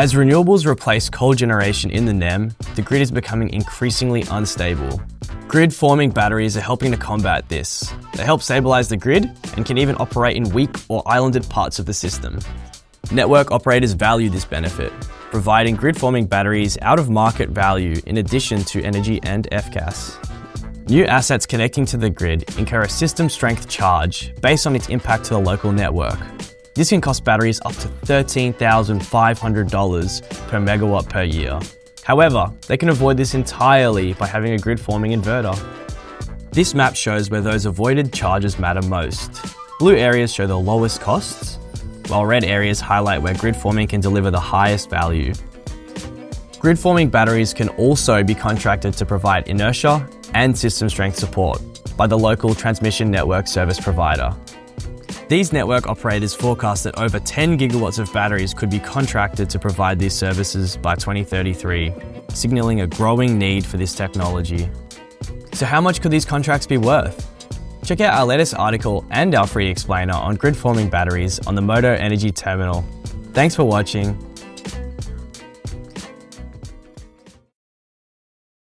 As renewables replace coal generation in the NEM, the grid is becoming increasingly unstable. Grid-forming batteries are helping to combat this. They help stabilize the grid and can even operate in weak or islanded parts of the system. Network operators value this benefit, providing grid-forming batteries out of market value in addition to energy and FCAS. New assets connecting to the grid incur a system strength charge based on its impact to the local network. This can cost batteries up to $13,500 per megawatt per year. However, they can avoid this entirely by having a grid-forming inverter. This map shows where those avoided charges matter most. Blue areas show the lowest costs, while red areas highlight where grid-forming can deliver the highest value. Grid-forming batteries can also be contracted to provide inertia and system strength support by the local transmission network service provider. These network operators forecast that over 10 gigawatts of batteries could be contracted to provide these services by 2033, signaling a growing need for this technology. So how much could these contracts be worth? Check out our latest article and our free explainer on grid-forming batteries on the Modo Energy Terminal. Thanks for watching.